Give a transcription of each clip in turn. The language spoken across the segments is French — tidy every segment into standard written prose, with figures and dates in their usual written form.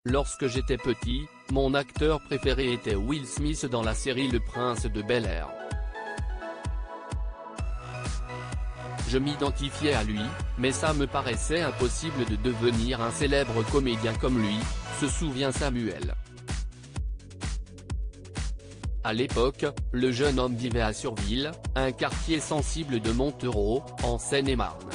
Lorsque j'étais petit, mon acteur préféré était Will Smith dans la série Le Prince de Bel-Air. Je m'identifiais à lui, mais ça me paraissait impossible de devenir un célèbre comédien comme lui, se souvient Samuel. À l'époque, le jeune homme vivait à Surville, un quartier sensible de Montereau, en Seine-et-Marne.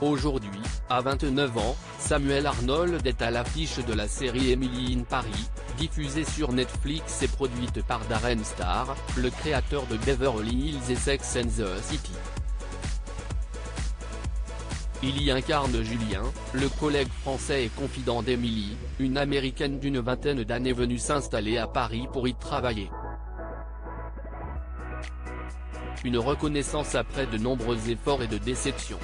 Aujourd'hui, à 29 ans, Samuel Arnold est à l'affiche de la série Emily in Paris, diffusée sur Netflix et produite par Darren Star, le créateur de Beverly Hills et Sex and the City. Il y incarne Julien, le collègue français et confident d'Emily, une américaine d'une vingtaine d'années venue s'installer à Paris pour y travailler. Une reconnaissance après de nombreux efforts et de déceptions.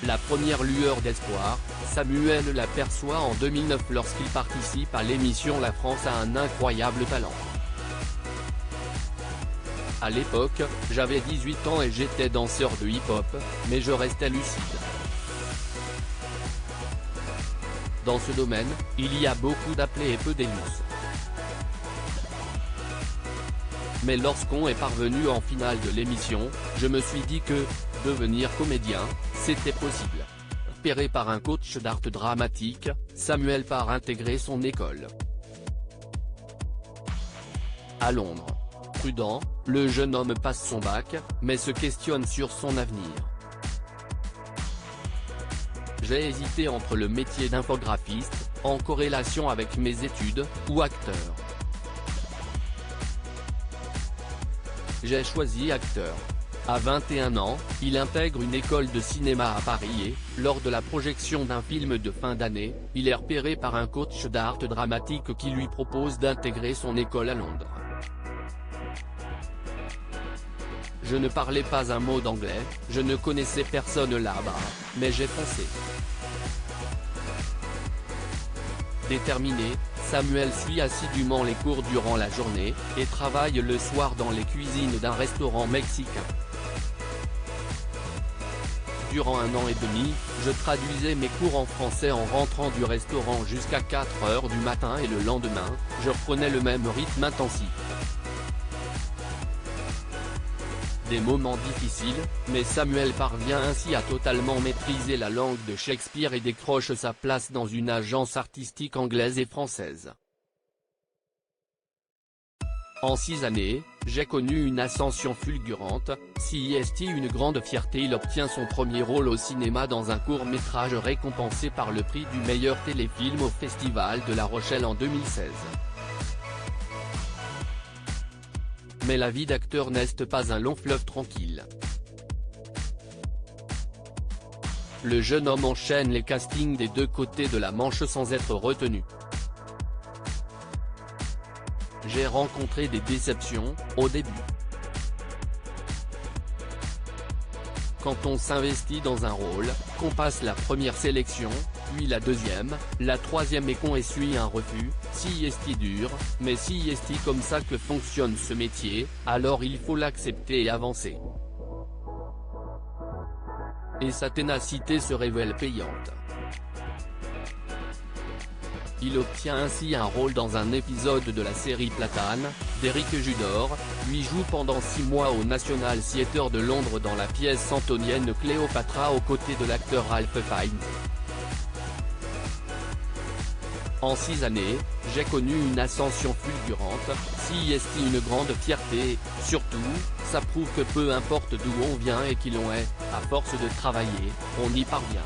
La première lueur d'espoir, Samuel l'aperçoit en 2009 lorsqu'il participe à l'émission La France a un incroyable talent. À l'époque, j'avais 18 ans et j'étais danseur de hip-hop, mais je restais lucide. Dans ce domaine, il y a beaucoup d'appelés et peu d'élus. Mais lorsqu'on est parvenu en finale de l'émission, je me suis dit que, devenir comédien, c'était possible. Repéré par un coach d'art dramatique, Samuel part intégrer son école. À Londres. Prudent, le jeune homme passe son bac, mais se questionne sur son avenir. J'ai hésité entre le métier d'infographiste, en corrélation avec mes études, ou acteur. J'ai choisi acteur. À 21 ans, il intègre une école de cinéma à Paris et, lors de la projection d'un film de fin d'année, il est repéré par un coach d'art dramatique qui lui propose d'intégrer son école à Londres. Je ne parlais pas un mot d'anglais, je ne connaissais personne là-bas, mais j'ai foncé. Déterminé, Samuel suit assidûment les cours durant la journée, et travaille le soir dans les cuisines d'un restaurant mexicain. Durant 1 an et demi, je traduisais mes cours en français en rentrant du restaurant jusqu'à 4 h du matin et le lendemain, je reprenais le même rythme intensif. Des moments difficiles, mais Samuel parvient ainsi à totalement maîtriser la langue de Shakespeare et décroche sa place dans une agence artistique anglaise et française. En 6 années, j'ai connu une ascension fulgurante, CIST une grande fierté. Il obtient son premier rôle au cinéma dans un court-métrage récompensé par le prix du meilleur téléfilm au Festival de La Rochelle en 2016. Mais la vie d'acteur n'est pas un long fleuve tranquille. Le jeune homme enchaîne les castings des deux côtés de la Manche sans être retenu. J'ai rencontré des déceptions, au début. Quand on s'investit dans un rôle, qu'on passe la première sélection, puis la deuxième, la troisième et qu'on essuie un refus, si est dur, mais si est comme ça que fonctionne ce métier, alors il faut l'accepter et avancer. Et sa ténacité se révèle payante. Il obtient ainsi un rôle dans un épisode de la série Platane, d'Éric Judor, lui joue pendant 6 mois au National Theatre de Londres dans la pièce antonienne Cléopatra aux côtés de l'acteur Ralph Fiennes. En 6 années, j'ai connu une ascension fulgurante, CIST une grande fierté, et, surtout, ça prouve que peu importe d'où on vient et qui l'on est, à force de travailler, on y parvient.